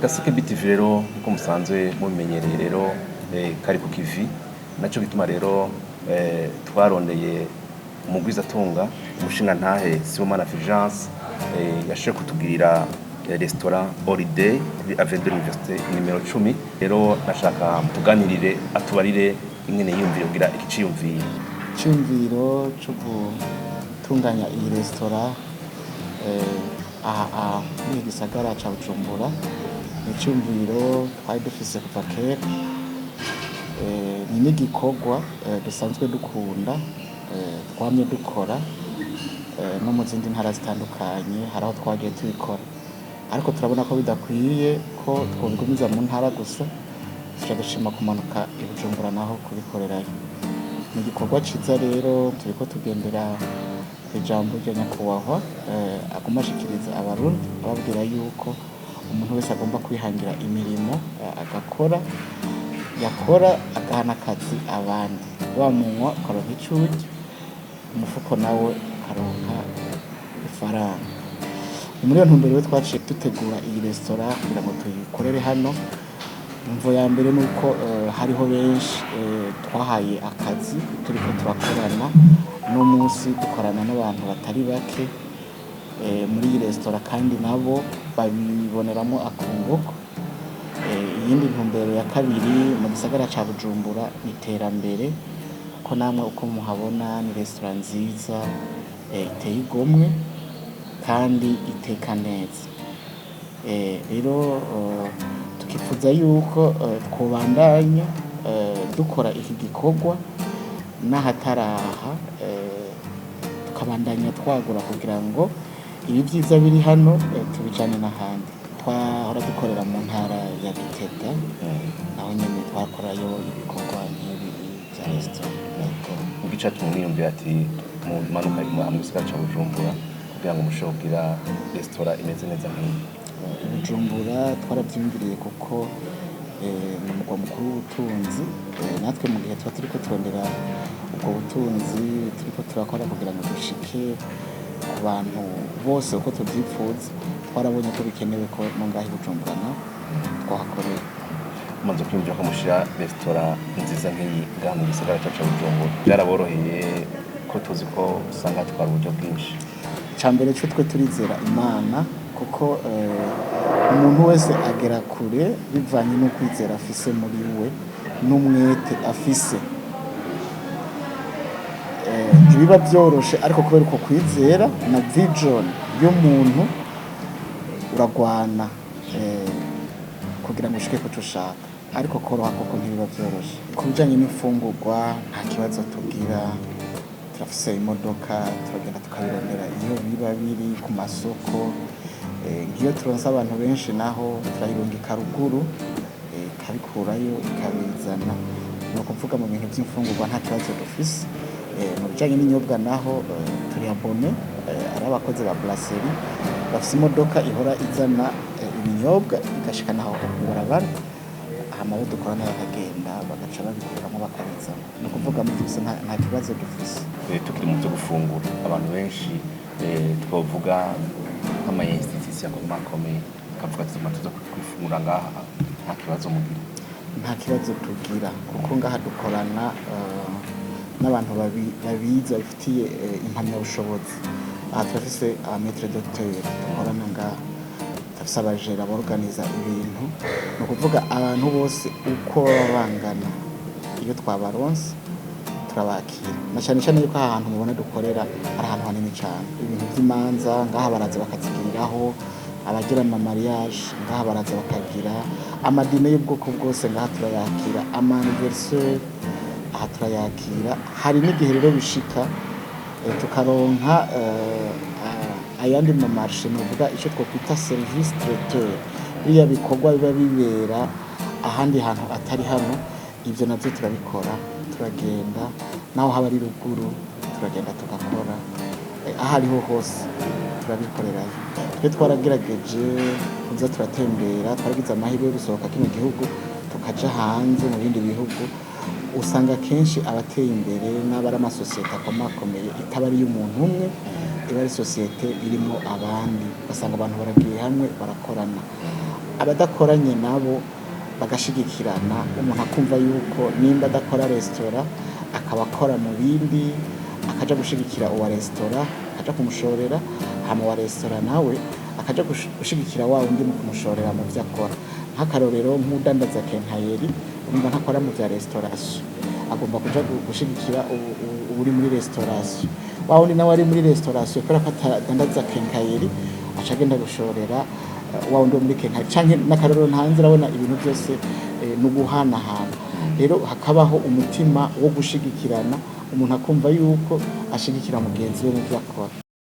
Kasike BTV rero uko musanzwe mubimenyereye rero kari ku kivi naco bituma rero twarondeye umugwizatunga umushinga ntahe Sibomana Fulgence yashoboye kutugirira restaurant Holiday kuri Avenue de l'Université nimero 10 rero nashaka tuganirire atubarire ingene yumvira kugira iciyumviro cyo gutunganya iyi restaurant muri gisagara ca Bujumbura iciyumviro twari dufise kuva kera ni n'igikorwa dusanzwe dukunda twamye dukora no mu zindi ntara zitandukanye hari aho twagiye tubikora ariko turabona ko bidakwiye ko twobigumiza mu ntara gusa tuja dushima kumanuka i Bujumbura naho kubikorerayo ni igikorwa ciza rero turiko tugendera ijambo rya nyakubahwa aguma ashikiriza abarundi ababwira yuko umuntu wese agomba kwihangira imirimo agakora yakora agahana akazi abandi wamunywa ukaronka icugi umufuko nawe ukaronka ifaranga. Muri iyo ntumbero twaciye dutegura iyi restaurant kugira ngo tuyikorere hano. Imvo ya mbere nuko hariho benshi twahaye akazi turiko turakorana no munsi dukorana n'abantu batari bake muri iyi restaurant kandi nabo babiboneramo akunguko. Iyindi ntumbero ya kabiri mu gisagara ca Bujumbura iterambere ko namwe uko muhabona ni restaurant nziza iteye igomwe kandi iteka neza. Rero tukifuza yuko twobandanya dukora iki gikorwa n'ahataraha tukabandanya twagura kugira ngo ibi vyiza biri hano tubijane n'ahandi. Twahora dukorera mu ntara ya Gitega naho nyene twakorayo ibikorwa nk'ibi vya restaurant. Mu gice tumwiyumvira ati mu manuka mu gisagara ca Bujumbura kugira ngo mushobore kugira restaurant imeze neza nk'iyi. Bujumbura twaravyumviriye kuko ni umugwa mukuru w'ubutunzi natwe mu gihe tuba turiko turondera ubwo butunzi turiko turakora kugira ngo dushike ku bantu bose uko tuvyifuza twarabonye ko bikenewe ko no ngaho i Bujumbura naho twahakorera. Mumaze kwiyumvira ko mushira restaurant nziza nk'iyi ngaha mu gisagara ca Bujumbura byaraboroheye ko tuzi ko usanga twara uburyo bwinshi. Icambere cyo twe turizera Imana kuko umuntu wese agera kure bivanye no kwizera afise muri we n'umwete afise. Ntibiba byoroshe ariko kubera uko kwizera na vision y'umuntu uragwana kugira ngo ushike kuco ushaka ariko koroha koko ntibiba byoroshe. Ku bijanye n'imfungurwa nta kibazo tugira, turafise imodoka turagenda tukabirondera iyo biba biri ku masoko. Ngiyo turonse abantu benshi naho turayirungika ruguru ikabikurayo ikabizana. Ni ukuvuga mu bintu by'imfungurwa nta kibazo dufise. Mu bijanye n'inyobwa naho turi abone ari abakozi ba brasserie bafise imodoka ihora izana ibinyobwa igashikana aho kubarabara hama bo dukorana bakagenda bagaca babikuramwo bakabizana. Ni ukuvuga mu byose nta kibazo dufise. Tukiri mu byo gufungura abantu benshi twovuga nk'ama institution akomeye kavuga ati tuza kwifungura ngaha nta kibazo mugira. Nta kibazo tugira kuko ngaha dukorana n'abantu babiza bifitiye impamyabushobozi. Aha turafise maître docteur dukorana ngaha, turafise abajera borganiza ibintu. Ni ukuvuga abantu bose uko baba bangana iyo twabaronse turabakira na cyane cyane yuko aha hantu mubona dukorera ari ahantu hanini cyane. Ibintu by'imanza ngaha baraza bakazigiriraho, abagira ama mariage ngaha baraza bakagira, amadine y'ubwoko bwose ngaha turayakira, ama anniversaire aha turayakira. Hari n'igihe rero bishika tukaronka ayandi ma marché novuga ico twokwita service traiteur, biriya bikorwa biba bibera ahandi hantu atari hano, ivyo navyo turabikora. Turagenda naho haba ari ruguru turagenda tugakora aho ariho hose turabikorerayo. Twe twaragerageje kuza turatembera, twaragize amahirwe yo gusohoka kino gihugu tukaja hanze mu bindi bihugu. Usanga kenshi abateye imbere n'abari amasosiyete akomakomeye itaba ari y'umuntu umwe, iba ari sosiyete irimo abandi, basanga abantu baragiye hamwe barakorana. abadakoranye nabo bagashigikirana, umuntu akumva yuko nimba adakora resitora akaba akora mu bindi, akaja gushigikira uwa resitora akaja kumushorera, hama wa resitora nawe akaja gushigikira wa wundi mu kumushorera mu vyo akora. Nk'akarorero nk'udandaza kenkayeri umva ntakora mu vya restauration, agomba kuja gushigikira uri muri restauration. Wa wundi nawe ari muri restauration kubera ko atadandaza kenkayeri aca agenda gushorera wa wundi muri kenkayeri, canke n'akarorero ntanze urabona ibintu byose ni uguhanahana. Rero hakabaho umutima wo gushigikirana, umuntu akumva yuko ashigikira mugenzi we mu vyo akora.